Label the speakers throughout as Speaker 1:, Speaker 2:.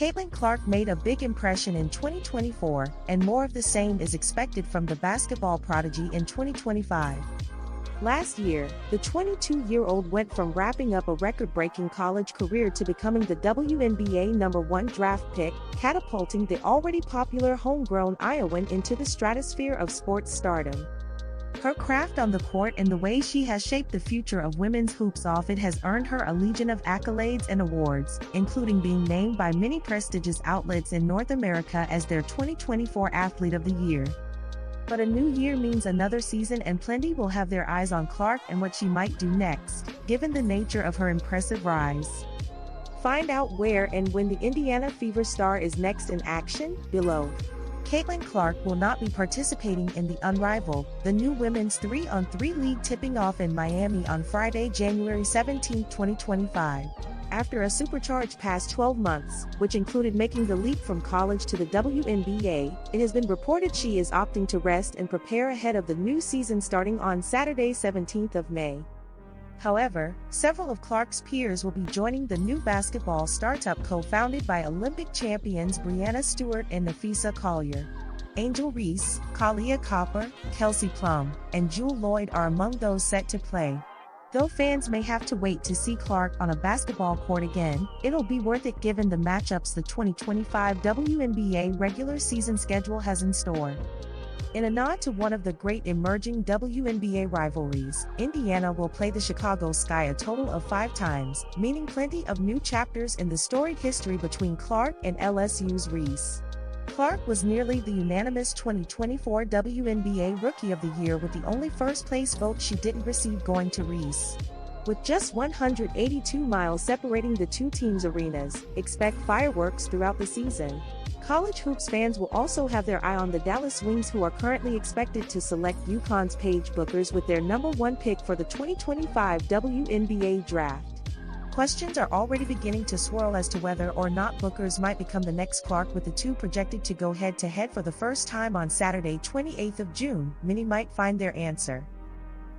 Speaker 1: Caitlyn Clark made a big impression in 2024, and more of the same is expected from the basketball prodigy in 2025. Last year, the 22-year-old went from wrapping up a record-breaking college career to becoming the WNBA #1 draft pick, catapulting the already popular homegrown Iowan into the stratosphere of sports stardom. Her craft on the court and the way she has shaped the future of women's hoops off it has earned her a legion of accolades and awards, including being named by many prestigious outlets in North America as their 2024 Athlete of the Year. But a new year means another season, and plenty will have their eyes on Clark and what she might do next, given the nature of her impressive rise. Find out where and when the Indiana Fever star is next in action, below. Caitlyn Clark will not be participating in the Unrivaled, the new women's 3-on-3 league tipping off in Miami on Friday, January 17, 2025. After a supercharged past 12 months, which included making the leap from college to the WNBA, it has been reported she is opting to rest and prepare ahead of the new season starting on Saturday, 17th of May. However, several of Clark's peers will be joining the new basketball startup co-founded by Olympic champions Breanna Stewart and Nafisa Collier. Angel Reese, Kalia Copper, Kelsey Plum, and Jewel Lloyd are among those set to play. Though fans may have to wait to see Clark on a basketball court again, it'll be worth it given the matchups the 2025 WNBA regular season schedule has in store. In a nod to one of the great emerging WNBA rivalries, Indiana will play the Chicago Sky a total of 5 times, meaning plenty of new chapters in the storied history between Clark and LSU's Reese. Clark was nearly the unanimous 2024 WNBA Rookie of the Year, with the only first-place vote she didn't receive going to Reese. With just 182 miles separating the two teams' arenas, expect fireworks throughout the season. College hoops fans will also have their eye on the Dallas Wings, who are currently expected to select UConn's Paige Bueckers with their #1 pick for the 2025 WNBA draft. Questions are already beginning to swirl as to whether or not Bueckers might become the next Clark, with the two projected to go head-to-head for the first time on Saturday, 28th of June. Many might find their answer.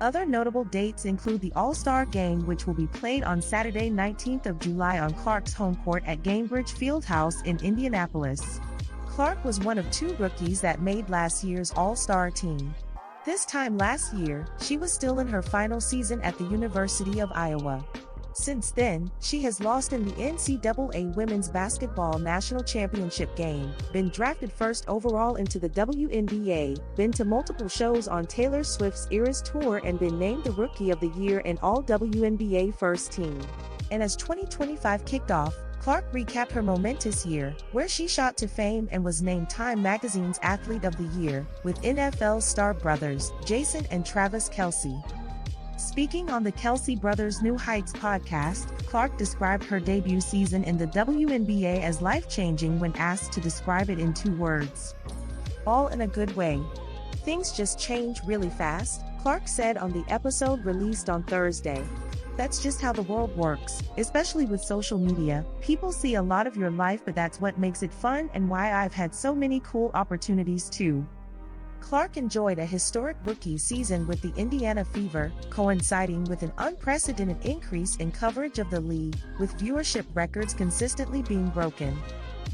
Speaker 1: Other notable dates include the All-Star Game, which will be played on Saturday, 19th of July on Clark's home court at Gainbridge Fieldhouse in Indianapolis. Clark was one of 2 rookies that made last year's All-Star team. This time last year, she was still in her final season at the University of Iowa. Since then, she has lost in the NCAA Women's Basketball National Championship game, been drafted first overall into the WNBA, been to multiple shows on Taylor Swift's Eras Tour, and been named the Rookie of the Year and All-WNBA First Team. And as 2025 kicked off, Clark recapped her momentous year, where she shot to fame and was named Time Magazine's Athlete of the Year, with NFL star brothers, Jason and Travis Kelce. Speaking on the Kelce Brothers' New Heights podcast, Clark described her debut season in the WNBA as life-changing when asked to describe it in 2 words. All in a good way. Things just change really fast, Clark said on the episode released on Thursday. That's just how the world works, especially with social media. People see a lot of your life, but that's what makes it fun and why I've had so many cool opportunities too. Clark enjoyed a historic rookie season with the Indiana Fever, coinciding with an unprecedented increase in coverage of the league, with viewership records consistently being broken.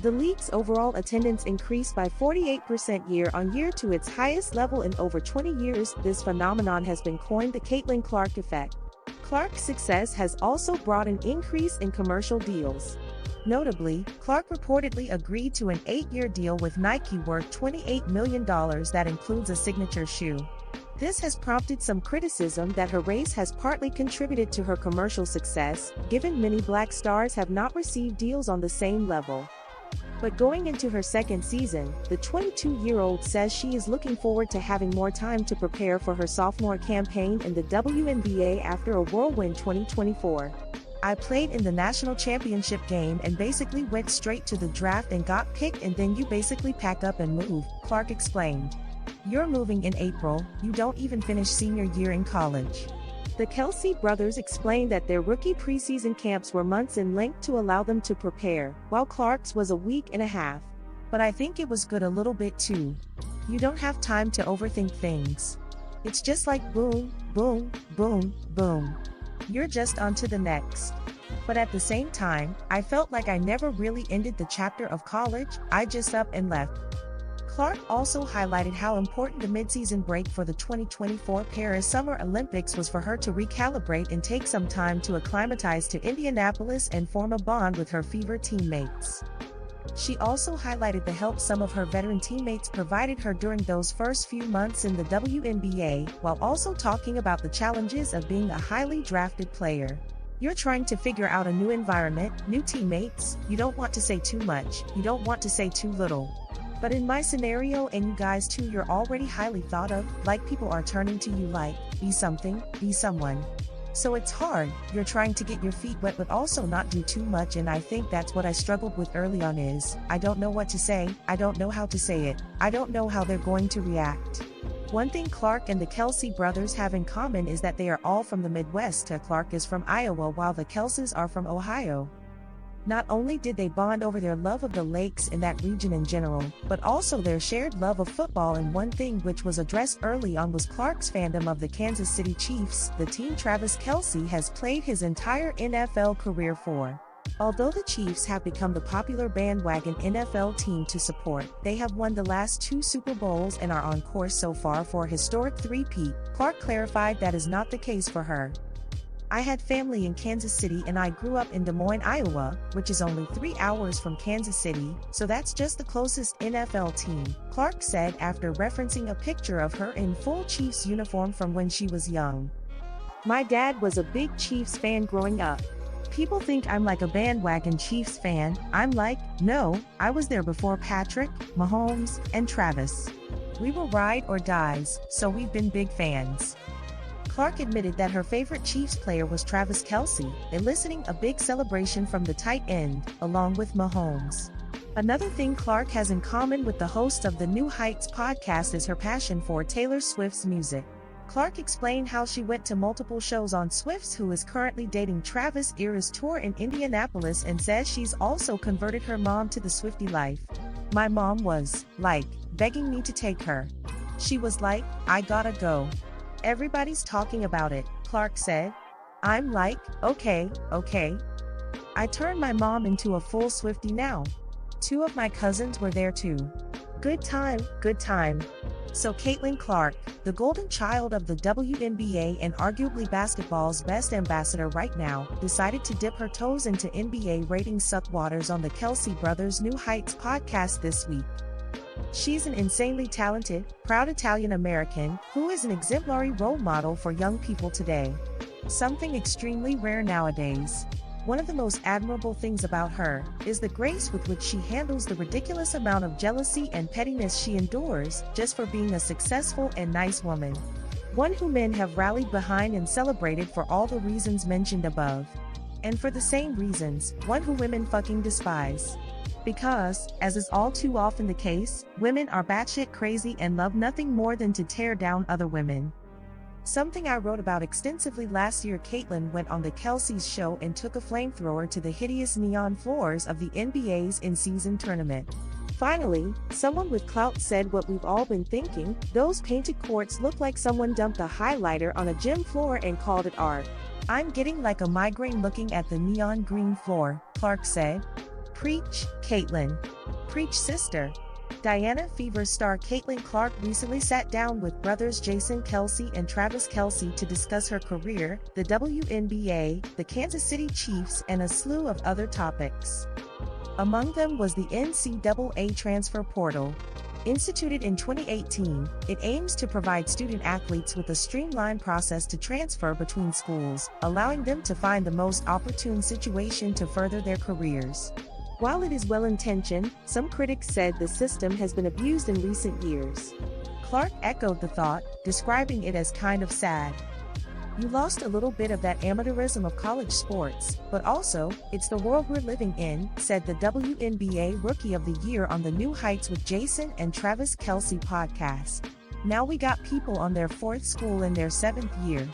Speaker 1: The league's overall attendance increased by 48% year-on-year to its highest level in over 20 years. This phenomenon has been coined the Caitlyn Clark effect. Clark's success has also brought an increase in commercial deals. Notably, Clark reportedly agreed to an 8-year deal with Nike worth $28 million that includes a signature shoe. This has prompted some criticism that her race has partly contributed to her commercial success, given many Black stars have not received deals on the same level. But going into her second season, the 22-year-old says she is looking forward to having more time to prepare for her sophomore campaign in the WNBA after a whirlwind 2024. I played in the national championship game and basically went straight to the draft and got picked, and then you basically pack up and move, Clark explained. You're moving in April, you don't even finish senior year in college. The Kelce brothers explained that their rookie preseason camps were months in length to allow them to prepare, while Clark's was a week and a half. But I think it was good a little bit too. You don't have time to overthink things. It's just like boom, boom, boom, boom. You're just on to the next. But at the same time, I felt like I never really ended the chapter of college, I just up and left. Clark also highlighted how important the midseason break for the 2024 Paris Summer Olympics was for her to recalibrate and take some time to acclimatize to Indianapolis and form a bond with her Fever teammates. She also highlighted the help some of her veteran teammates provided her during those first few months in the WNBA, while also talking about the challenges of being a highly drafted player. You're trying to figure out a new environment, new teammates, you don't want to say too much, you don't want to say too little. But in my scenario and you guys too, you're already highly thought of, like people are turning to you like, be something, be someone. So it's hard, you're trying to get your feet wet but also not do too much, and I think that's what I struggled with early on is, I don't know what to say, I don't know how to say it, I don't know how they're going to react. One thing Clark and the Kelsey brothers have in common is that they are all from the Midwest. Clark is from Iowa while the Kelseys are from Ohio. Not only did they bond over their love of the lakes in that region in general, but also their shared love of football, and one thing which was addressed early on was Clark's fandom of the Kansas City Chiefs, the team Travis Kelce has played his entire NFL career for. Although the Chiefs have become the popular bandwagon NFL team to support, they have won the last 2 Super Bowls and are on course so far for a historic three-peat. Clark clarified that is not the case for her. I had family in Kansas City and I grew up in Des Moines, Iowa, which is only 3 hours from Kansas City, so that's just the closest NFL team, Clark said after referencing a picture of her in full Chiefs uniform from when she was young. My dad was a big Chiefs fan growing up. People think I'm like a bandwagon Chiefs fan. I'm like, no, I was there before Patrick, Mahomes, and Travis. We were ride or dies, so we've been big fans. Clark admitted that her favorite Chiefs player was Travis Kelce, eliciting a big celebration from the tight end, along with Mahomes. Another thing Clark has in common with the host of the New Heights podcast is her passion for Taylor Swift's music. Clark explained how she went to multiple shows on Swift's, who is currently dating Travis, Eras tour in Indianapolis, and says she's also converted her mom to the Swiftie life. My mom was, like, begging me to take her. She was like, I gotta go. Everybody's talking about it, Clark said. I'm like, okay. I turned my mom into a full Swiftie now. 2 of my cousins were there too. Good time. So Caitlyn Clark, the golden child of the WNBA and arguably basketball's best ambassador right now, decided to dip her toes into NBA ratings suck waters on the Kelce Brothers' New Heights podcast this week. She's an insanely talented, proud Italian American who is an exemplary role model for young people today. Something extremely rare nowadays. One of the most admirable things about her is the grace with which she handles the ridiculous amount of jealousy and pettiness she endures just for being a successful and nice woman. One who men have rallied behind and celebrated for all the reasons mentioned above. And for the same reasons, one who women fucking despise. Because, as is all too often the case, women are batshit crazy and love nothing more than to tear down other women. Something I wrote about extensively last year. Caitlyn went on the Kelce's show and took a flamethrower to the hideous neon floors of the NBA's in-season tournament. Finally, someone with clout said what we've all been thinking, those painted courts look like someone dumped a highlighter on a gym floor and called it art. I'm getting like a migraine looking at the neon green floor, Clark said. Preach, Caitlyn. Preach, sister. Diana Fever star Caitlyn Clark recently sat down with brothers Jason Kelce and Travis Kelce to discuss her career, the WNBA, the Kansas City Chiefs, and a slew of other topics. Among them was the NCAA transfer portal. Instituted in 2018, it aims to provide student athletes with a streamlined process to transfer between schools, allowing them to find the most opportune situation to further their careers. While it is well-intentioned, some critics said the system has been abused in recent years. Clark echoed the thought, describing it as kind of sad. You lost a little bit of that amateurism of college sports, but also, it's the world we're living in, said the WNBA Rookie of the Year on the New Heights with Jason and Travis Kelce podcast. Now we got people on their 4th school in their 7th year.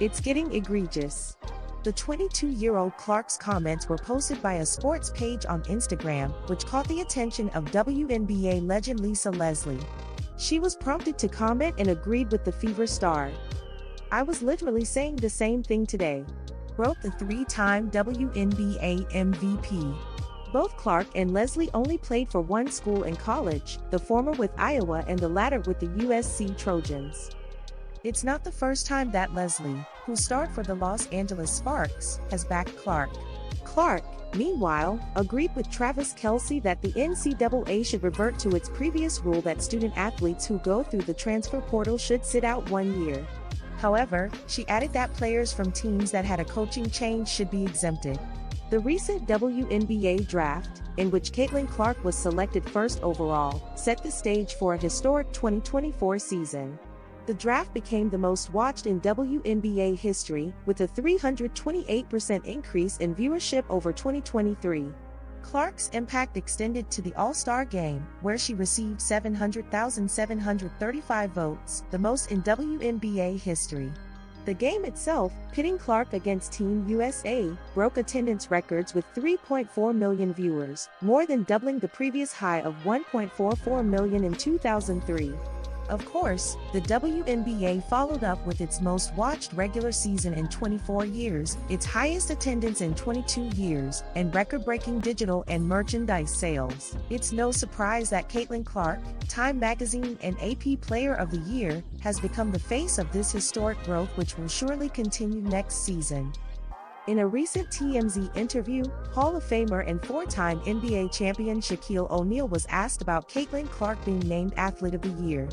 Speaker 1: It's getting egregious. The 22-year-old Clark's comments were posted by a sports page on Instagram, which caught the attention of WNBA legend Lisa Leslie. She was prompted to comment and agreed with the Fever star. I was literally saying the same thing today," wrote the three-time WNBA MVP. Both Clark and Leslie only played for one school in college, the former with Iowa and the latter with the USC Trojans. It's not the first time that Leslie, who starred for the Los Angeles Sparks, has backed Clark. Clark, meanwhile, agreed with Travis Kelce that the NCAA should revert to its previous rule that student athletes who go through the transfer portal should sit out 1 year. However, she added that players from teams that had a coaching change should be exempted. The recent WNBA draft, in which Caitlyn Clark was selected first overall, set the stage for a historic 2024 season. The draft became the most watched in WNBA history, with a 328% increase in viewership over 2023. Clark's impact extended to the All-Star Game, where she received 700,735 votes, the most in WNBA history. The game itself, pitting Clark against Team USA, broke attendance records with 3.4 million viewers, more than doubling the previous high of 1.44 million in 2003. Of course, the WNBA followed up with its most watched regular season in 24 years, its highest attendance in 22 years, and record-breaking digital and merchandise sales. It's no surprise that Caitlyn Clark, Time Magazine and AP Player of the Year, has become the face of this historic growth, which will surely continue next season. In a recent TMZ interview, Hall of Famer and four-time NBA champion Shaquille O'Neal was asked about Caitlyn Clark being named Athlete of the Year.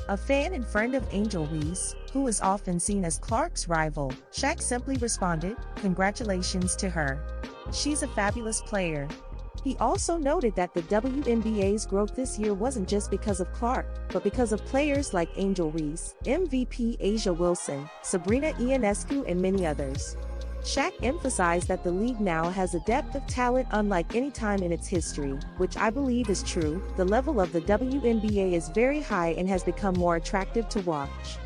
Speaker 1: A fan and friend of Angel Reese, who is often seen as Clark's rival, Shaq simply responded, "Congratulations to her. She's a fabulous player." He also noted that the WNBA's growth this year wasn't just because of Clark, but because of players like Angel Reese, MVP Asia Wilson, Sabrina Ionescu and many others. Shaq emphasized that the league now has a depth of talent unlike any time in its history, which I believe is true. The level of the WNBA is very high and has become more attractive to watch.